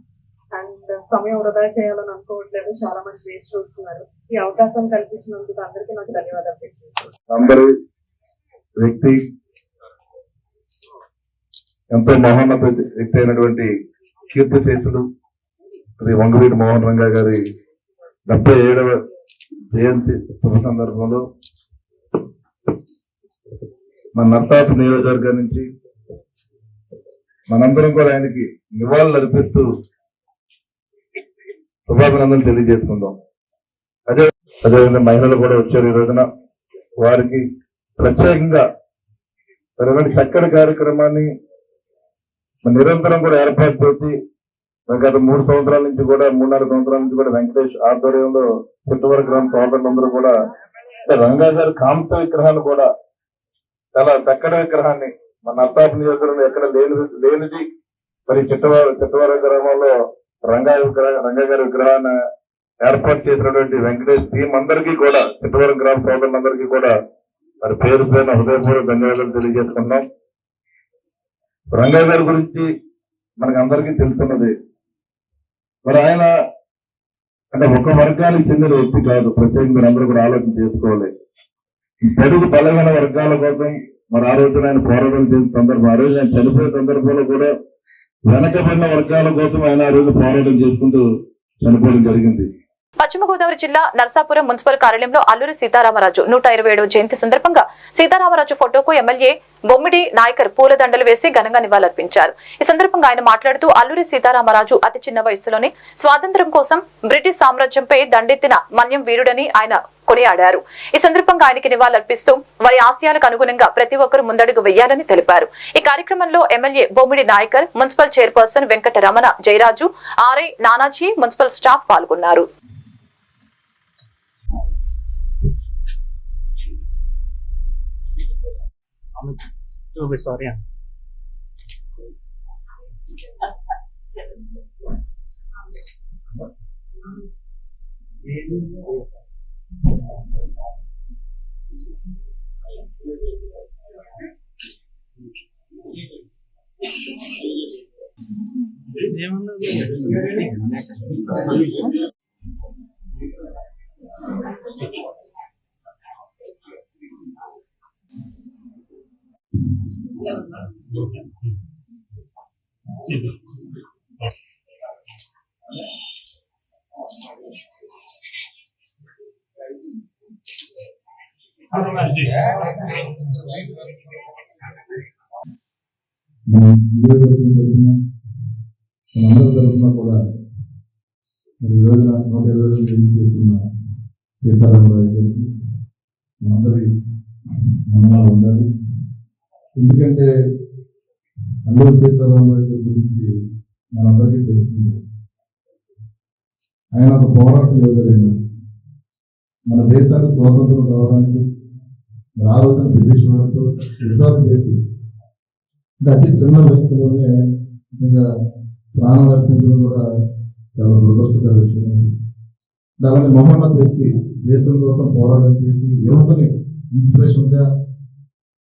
అండ్ సమయం వృధా చేయాలని అనుకోవట్లేదు, చాలా మంది వేచి చూస్తున్నారు. ఈ అవకాశం కల్పించినందుకు అందరికీ నాకు ధన్యవాదాలు. అందరి వ్యక్తి ఎంతో మహోన్నత వ్యక్తి అయినటువంటి కీర్తిశేషులు శ్రీ వంగవీటి మోహన్ రంగా గారి 77వ జయంతి శుభ సందర్భంలో మన నర్సాపురం నియోజకవర్గం నుంచి మనందరం కూడా ఆయనకి నివాళులు అర్పిస్తూ శుభాభినందనలు తెలియజేసుకుందాం. అదేవిధంగా మహిళలు కూడా వచ్చారు ఈ రోజున. వారికి ప్రత్యేకంగా ఇలాంటి చక్కటి కార్యక్రమాన్ని నిరంతరం కూడా ఏర్పాటు చేసి గత 3 సంవత్సరాల నుంచి కూడా 3.5 సంవత్సరాల నుంచి కూడా వెంకటేష్ ఆధ్వర్యంలో చిట్టవరం గ్రామ సోదరులందరూ కూడా రంగా గారి కాంస్య విగ్రహాలు కూడా చాలా చక్కటి విగ్రహాన్ని మన నర్సాపురం నియోజకవర్గంలో ఎక్కడ లేనిది మరి చిట్టవరం గ్రామంలో రంగా గారి విగ్రహాన్ని ఏర్పాటు చేసినటువంటి వెంకటేష్ టీం అందరికీ కూడా చిట్టవరం గ్రామ సోదరులందరికీ కూడా మరి పేరు పేరున హృదయపూర్వక ధన్యవాదాలు తెలియజేసుకున్నాం. రంగా గారి గురించి మనకు అందరికీ తెలుస్తున్నది. మరి ఆయన అంటే ఒక వర్గానికి చెందిన వ్యక్తి కాదు. ప్రత్యేకంగా మీరు అందరూ కూడా ఆలోచన చేసుకోవాలి. తెలుగు బలహీన వర్గాల కోసం మరి ఆ రోజున ఆయన పోరాటం చేసిన సందర్భం, ఆ రోజు ఆయన చనిపోయే సందర్భంలో కూడా వెనకబడిన వర్గాల కోసం ఆయన ఆ రోజు పోరాటం చేసుకుంటూ చనిపోవడం జరిగింది. పశ్చిమ గోదావరి జిల్లా నర్సాపురం మున్సిపల్ కార్యాలయంలో అల్లూరి సీతారామరాజు 127వ జయంతి సందర్భంగా సీతారామరాజు ఫోటోకు ఎమ్మెల్యే బొమ్మిడి నాయకర్ పూలదండలు వేసి ఘనంగా నివాళులర్పించారు. ఈ సందర్భంగా ఆయన మాట్లాడుతూ అల్లూరి సీతారామరాజు అతి చిన్న వయసులోనే స్వాతంత్ర్యం కోసం బ్రిటిష్ సామ్రాజ్యంపై దండెత్తిన మన్యం వీరుడని ఆయన కొనియాడారు. ఈ సందర్భంగా ఆయనకి నివాళులర్పిస్తూ వారి ఆశయాలకు అనుగుణంగా ప్రతి ఒక్కరూ ముందడుగు వేయాలని తెలిపారు. ఈ కార్యక్రమంలో MLA Bommidi Nayakar, municipal chairperson Venkata Ramana, Jayaraju, RI Nanaji, municipal staff పాల్గొన్నారు. సారీ మనం మనందరి తరఫున కూడా మరి ఈ రోజున 120 చేస్తున్న సీతారామరాజు గారికి మనందరి మన్ననలు ఉండాలి. ఎందుకంటే అల్లూరి సీతారామరాజు గారి గురించి మనందరికీ తెలిసింది. ఆయన ఒక పోరాట యోధుడైన మన దేశానికి స్వాతంత్రం రావడానికి ఆ రోజున బ్రిటిష్ వారితో యుద్ధాలు చేసి అతి చిన్న వయసులోనే నిజంగా ప్రాణాలు అర్పించడం కూడా చాలా దురదృష్టకర విషయం. అలాంటి మహోన్నత వ్యక్తి దేశం కోసం పోరాటం చేసి యువతని ఇన్స్పిరేషన్గా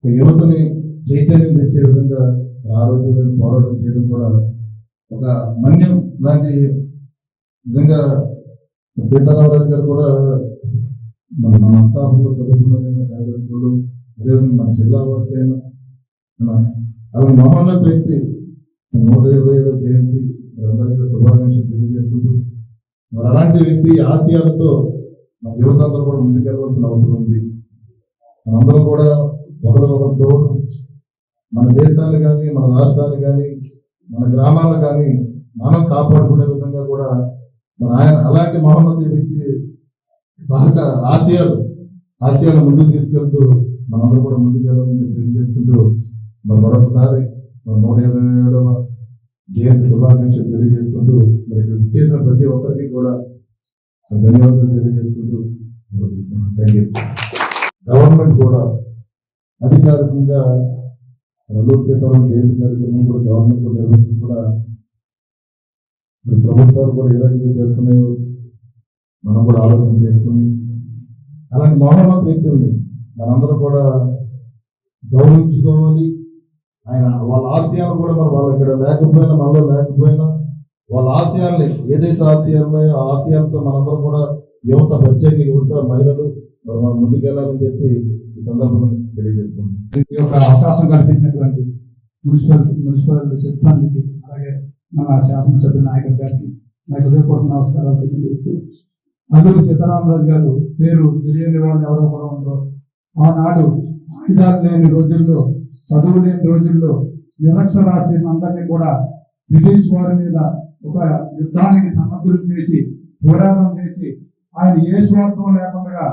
యువతని చైతన్యం తెచ్చే విధంగా ఆ రోజుల్లో పోరాటం చేయడం కూడా ఒక మన్యం లాంటి నిజంగా సీతారామరాజు గారు కూడా మన అస్తాపంలో చదువుకున్నదైనా కార్యదర్శులు అదేవిధంగా మన జిల్లా వారి అయినా అలా మహోన్నత వ్యక్తి 127వ జయంతి అందరికీ శుభాకాంక్షలు తెలియజేస్తుంటూ మరి అలాంటి వ్యక్తి ఆశయాలతో మన యువతందరూ కూడా ముందుకెళ్ళవలసిన అవసరం ఉంది. మనందరం కూడా ఒకరికొకరు తోడు మన దేశాన్ని కానీ మన రాష్ట్రాన్ని కానీ మన గ్రామాలను కానీ మనం కాపాడుకునే విధంగా కూడా మన ఆయన అలాంటి మహోన్నత వ్యక్తి ఆశయాలను ముందుకు తీసుకెళ్తూ మనందరూ కూడా ముందుకెళ్ళాలని తెలియజేస్తుంటూ మరి మరొకసారి 127వ జయంతి శుభాకాంక్షలు తెలియజేసుకుంటూ మరి ఇక్కడ చేసిన ప్రతి ఒక్కరికి కూడా ధన్యవాదాలు తెలియజేసుకుంటూ గవర్నమెంట్ కూడా అధికారికంగా అల్లూరి సీతారామరాజు జయంతి కార్యక్రమం కూడా గవర్నమెంట్ కూడా నిర్వహించడం కూడా ప్రభుత్వాలు కూడా ఏ రకంగా చేస్తున్నాయో మనం కూడా ఆలోచన చేసుకుని అలాంటి మహోన్నత వ్యక్తుల్ని మనందరూ కూడా గౌరవించుకోవాలి. ఆయన వాళ్ళ ఆశయాలు కూడా మరి వాళ్ళ ఇక్కడ లేకపోయినా మనలో లేకపోయినా వాళ్ళ ఆశయాల్ని ఏదైతే ఆశయాలు ఉన్నాయో ఆ ఆశయాలతో మనందరం కూడా యువత ప్రత్యేక యువత మహిళలు మరి మనం ముందుకెళ్ళాలని చెప్పి ఈ సందర్భంగా తెలియజేస్తున్నాం. ఈ యొక్క అవకాశం కల్పించినటువంటి మున్సిపల్ సిబ్బందికి అలాగే మన శాసనసభ్యుల నాయకుల గారికి నా హృదయపూర్వక నమస్కారాలు తెలియజేస్తూ అల్లూరి సీతారామరాజు గారు పేరు తెలియని వాళ్ళు ఎవరో కూడా ఉండరు. ఆనాడు ఆయుధాలు లేని రోజుల్లో చదువు లేని రోజుల్లో నిరక్షరాస్యం అందరినీ కూడా బ్రిటిష్ వారి మీద ఒక యుద్ధానికి సమర్థులు చేసి పోరాటం చేసి ఆయన ఏ స్వార్థం లేకుండా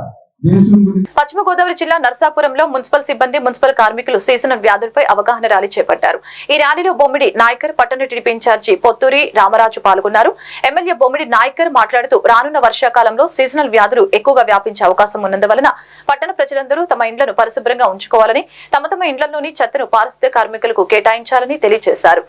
పశ్చిమ గోదావరి జిల్లా నర్సాపురంలో మున్సిపల్ సిబ్బంది మున్సిపల్ కార్మికులు సీజనల్ వ్యాధులపై అవగాహన ర్యాలీ చేపట్టారు. ఈ ర్యాలీలో బొమ్మిడి నాయకర్ పట్టణ టీడీపీ ఇన్ఛార్జి పొత్తూరి రామరాజు పాల్గొన్నారు. ఎమ్మెల్యే బొమ్మిడి నాయకర్ మాట్లాడుతూ రానున్న వర్షాకాలంలో సీజనల్ వ్యాధులు ఎక్కువగా వ్యాపించే అవకాశం ఉన్నందువలన పట్టణ ప్రజలందరూ తమ ఇండ్లను పరిశుభ్రంగా ఉంచుకోవాలని తమ ఇండ్లలోని చెత్తను పారిశుద్ధ్య కార్మికులకు కేటాయించాలని తెలియజేశారు.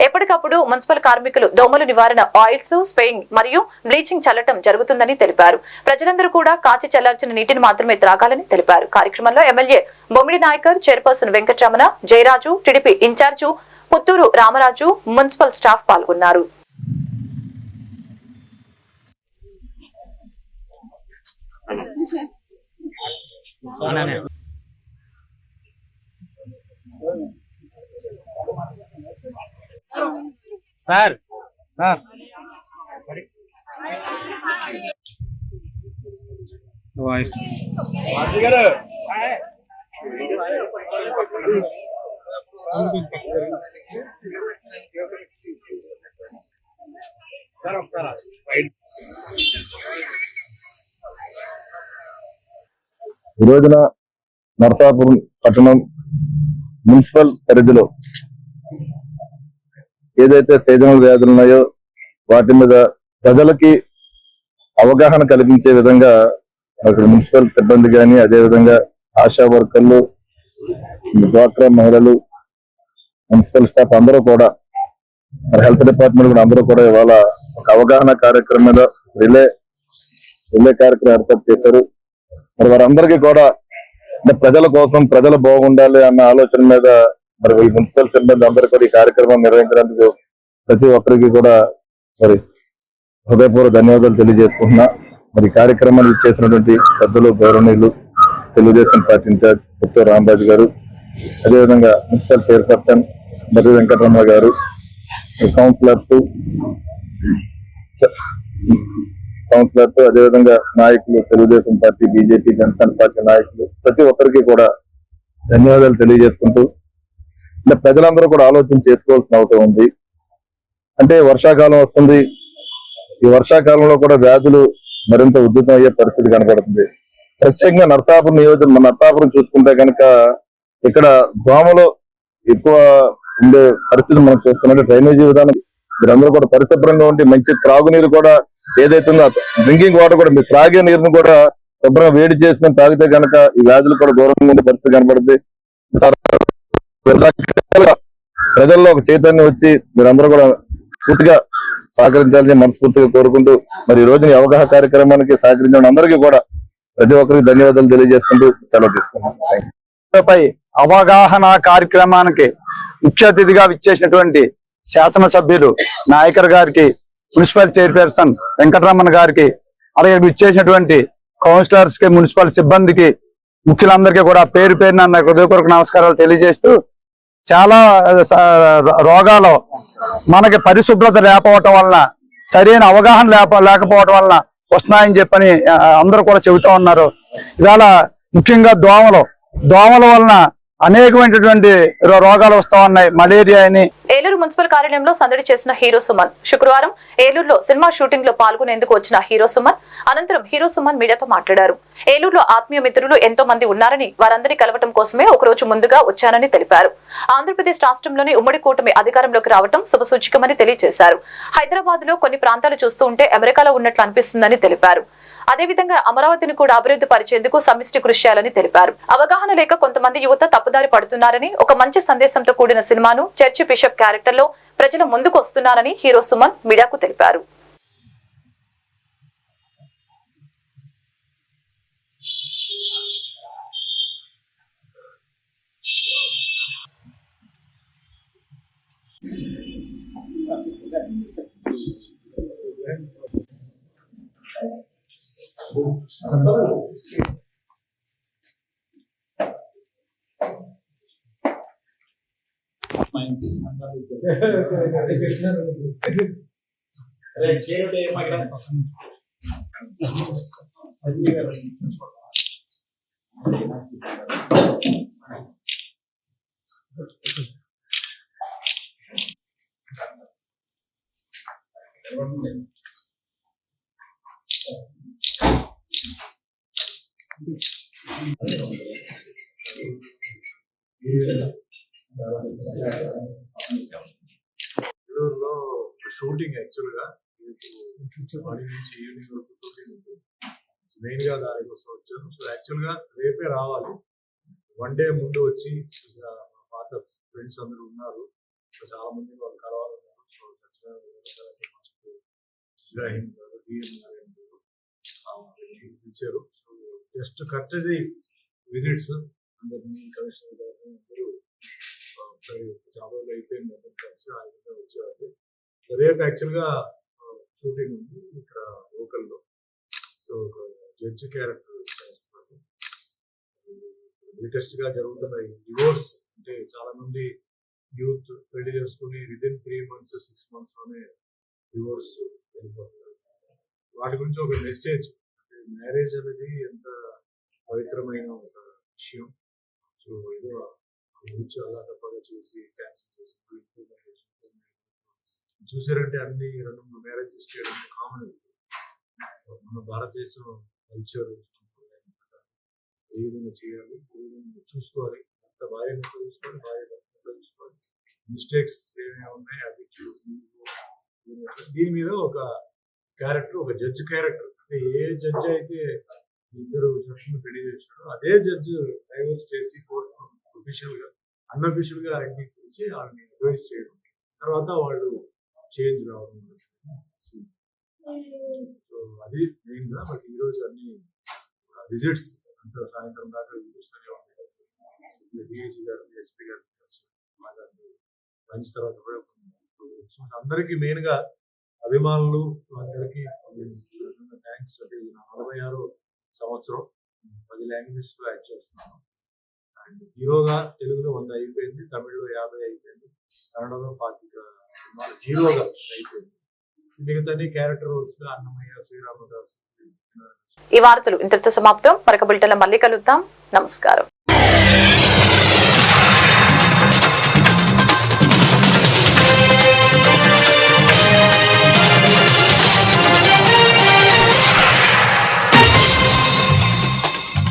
ఎప్పటికప్పుడు మున్సిపల్ కార్మికులు దోమల నివారణ ఆయిల్స్ స్ప్రేయింగ్ మరియు బ్లీచింగ్ చల్లటం జరుగుతుందని తెలిపారు. ప్రజలందరూ కూడా కాచి చల్లార్చిన నీటిని మాత్రమే త్రాగాలని తెలిపారు. కార్యక్రమంలో MLA Bommidi Nayakar, chairperson Venkataramana, Jayaraju, TDP incharge Putturu Ramaraju, municipal staff పాల్గొన్నారు. సార్ వాయిస్ ఈ రోజున నరసాపురం పట్టణం మున్సిపల్ పరిధిలో ఏదైతే సీజనల్ వ్యాధులు ఉన్నాయో వాటి మీద ప్రజలకి అవగాహన కల్పించే విధంగా అక్కడ మున్సిపల్ సిబ్బంది కానీ అదేవిధంగా ఆశా వర్కర్లు డ్వాక్రా మహిళలు, మున్సిపల్ స్టాఫ్ అందరూ కూడా, మరి హెల్త్ డిపార్ట్మెంట్ కూడా అందరూ కూడా ఇవాళ ఒక అవగాహన కార్యక్రమం మీద రిలే కార్యక్రమం ఏర్పాటు చేశారు. మరి వారందరికీ కూడా అంటే ప్రజల కోసం, ప్రజలు బాగుండాలి అన్న ఆలోచన మీద మరి ఈ మున్సిపల్ సిబ్బంది అందరూ కూడా ఈ కార్యక్రమం నిర్వహించడానికి ప్రతి ఒక్కరికి కూడా హృదయపూర్వక ధన్యవాదాలు తెలియజేసుకుంటున్నా. మరి ఈ కార్యక్రమాన్ని చేసినటువంటి పెద్దలు, గౌరవనీయులు తెలుగుదేశం పార్టీ ఇన్ఛార్జ్ పుత్తూరు రామరాజు గారు, అదేవిధంగా మున్సిపల్ చైర్పర్సన్ మర్రి వెంకటరమణ గారు, కౌన్సిలర్స్, అదేవిధంగా నాయకులు, Telugu Desam party, BJP, Janasena party నాయకులు, ప్రతి ఒక్కరికి కూడా ధన్యవాదాలు తెలియజేసుకుంటూ, అంటే ప్రజలందరూ కూడా ఆలోచన చేసుకోవాల్సిన అవసరం ఉంది. అంటే వర్షాకాలం వస్తుంది. ఈ వర్షాకాలంలో కూడా వ్యాధులు మరింత ఉధృతం అయ్యే పరిస్థితి కనబడుతుంది. ప్రత్యేకంగా నరసాపురం నియోజకవర్గం, నరసాపురం చూసుకుంటే కనుక ఇక్కడ దోమలు ఎక్కువ ఉండే పరిస్థితి మనం చూస్తున్నట్టు డ్రైనేజీ విధానం మీరందరూ కూడా పరిశుభ్రంగా ఉండి మంచి త్రాగునీరు కూడా ఏదైతే ఉందో డ్రింకింగ్ వాటర్ కూడా మీరు త్రాగే నీరును కూడా శుభ్రంగా వేడి చేసుకుని తాగితే కనుక ఈ వ్యాధులు కూడా దూరంగా ఉండే పరిస్థితి కనబడుతుంది. ప్రజల్లో ఒక చైతన్యం వచ్చి మీరందరూ కూడా పూర్తిగా సహకరించాలని మనస్ఫూర్తిగా కోరుకుంటూ మరి ఈ రోజున అవగాహన కార్యక్రమానికి సహకరించిన అందరికీ కూడా ప్రతి ఒక్కరికి ధన్యవాదాలు తెలియజేసుకుంటూ సెలవు తీసుకున్నాం. అవగాహన కార్యక్రమానికి ముఖ్య అతిథిగా విచ్చేసినటువంటి శాసనసభ్యులు నాయకర్ గారికి, మున్సిపల్ చైర్పర్సన్ వెంకటరమణ గారికి, అలాగే విచ్చేసినటువంటి కౌన్సిలర్స్ కి, మున్సిపల్ సిబ్బందికి, ముఖ్యులందరికీ కూడా పేరు పేరున నా హృదయపూర్వక నమస్కారాలు తెలియజేస్తూ, చాలా రోగాలు మనకి పరిశుభ్రత లేకపోవటం వలన, సరైన అవగాహన లేకపోవటం వలన వస్తున్నాయని చెప్పని అందరూ కూడా చెబుతా ఉన్నారు. ఇవాళ ముఖ్యంగా దోమల వలన అనేకమైనటువంటి రోగాలు వస్తా ఉన్నాయి. మలేరియా అని. ఏలూరు మున్సిపల్ కార్యాలయంలో సందడి చేసిన హీరో సుమన్. శుక్రవారం ఏలూరులో సినిమా షూటింగ్ లో పాల్గొనేందుకు వచ్చిన హీరో సుమన్ అనంతరం హీరో సుమన్ మీడియాతో మాట్లాడారు. ఏలూరులో ఆత్మీయ మిత్రులు ఎంతో మంది ఉన్నారని, వారందరినీ కలవటం కోసమే ఒకరోజు ముందుగా వచ్చానని తెలిపారు. ఆంధ్రప్రదేశ్ రాష్ట్రంలోని ఉమ్మడి కూటమి అధికారంలోకి రావడం శుభసూచకమని తెలియజేశారు. హైదరాబాద్ లో కొన్ని ప్రాంతాలు చూస్తూ ఉంటే అమెరికాలో ఉన్నట్లు అనిపిస్తుందని తెలిపారు. అదేవిధంగా అమరావతిని కూడా అభివృద్ధి పరిచేందుకు సమిష్టి కృషి చేయాలని తెలిపారు. అవగాహన లేక కొంతమంది యువత తప్పుదారి పడుతున్నారని, ఒక మంచి సందేశంతో కూడిన సినిమాను చర్చి బిషప్ క్యారెక్టర్ లో ప్రజల ముందుకు వస్తున్నారని హీరో సుమన్ మీడియాకు తెలిపారు. ఏలూరులో షూటింగ్ యాక్చువల్ గా మార్నింగ్ నుంచి ఈవినింగ్ వరకు షూటింగ్ ఉంటుంది. మెయిన్ గా దానికోసం వచ్చాను. సో యాక్చువల్ గా రేపే రావాలి. వన్ డే ముందు వచ్చి మా పాత ఫ్రెండ్స్ అందరూ ఉన్నారు. చాలా మంది వాళ్ళు కలవాలన్నారు. సో ఇబ్రాహీం గారు, డిఎం గారు ఇచ్చారు. సో జస్ట్ కర్టసీ విజిట్స్ అందరినీ కమిషనర్ గారు అందరూ చాలా రోజులు అయిపోయింది. అందరూ కలిసి ఆ విధంగా వచ్చేవాళ్ళు. రేపు యాక్చువల్ గా షూటింగ్ ఉంది ఇక్కడ లోకల్లో. సో ఒక జడ్జి క్యారెక్టర్ చేస్తున్నారు. లేటెస్ట్ గా జరుగుతున్న డివోర్స్ అంటే చాలా మంది యూత్ పెళ్లి చేసుకుని విదిన్ 3 months 6 months లోనే డివోర్స్ వెళ్ళిపోతున్నారు. వాటి గురించి ఒక మెసేజ్ అంటే మ్యారేజ్ అనేది ఎంత పవిత్రమైన ఒక విషయం. సో ఏదో గురించి అలా తప్పగా చేసి క్యాన్సిల్ చేసి చూసారంటే అన్ని 2-3 మ్యారేజెస్ చేయడం కామన్. మన భారతదేశం కల్చర్ ఏ విధంగా చేయాలి, ఏ విధంగా చూసుకోవాలి, అంత భార్యను చూసుకోవాలి, భార్య చూసుకోవాలి, మిస్టేక్స్ ఏమేమి ఉన్నాయి అది దీని మీద ఒక క్యారెక్టర్, ఒక జడ్జ్ క్యారెక్టర్. అంటే ఏ జడ్జి అయితే ఇద్దరు జడ్జిని పెళ్లి చేసినాడో అదే జడ్జి డైవర్స్ చేసి కోర్టు అఫీషియల్ గా అన్అఫీషియల్ గా ఆయన్ని పిలిచి వాళ్ళని అడ్వైస్ చేయడం, తర్వాత వాళ్ళు చేంజ్ రావడం. సో అది మెయిన్ గా. బట్ ఈ రోజు అన్ని విజిట్స్ అంతా సాయంత్రం దాకా విజిట్స్ అనే ఉంటాయి. డిఐజీ గారు, ఎస్పీ గారు లంచ్ తర్వాత కూడా అందరికీ మెయిన్ గా అభిమానులు అందరికీ థ్యాంక్స్. అంటే 46వ సంవత్సరం 10 లాంగ్వేజెస్ లో యాక్ట్ చేస్తున్నాను. అండ్ హీరోగా తెలుగులో 100 అయిపోయింది, తమిళ్లో 50 అయిపోయింది, కన్నడలో 25 హీరోగా అయిపోయింది. మిగతా క్యారెక్టర్ రోల్స్ గా అన్నమయ్య, శ్రీరామదాస్. ఈ వార్తలు ఇంతటితో సమాప్తం. మరొక బులెటిన్లో మళ్ళీ కలుద్దాం. నమస్కారం.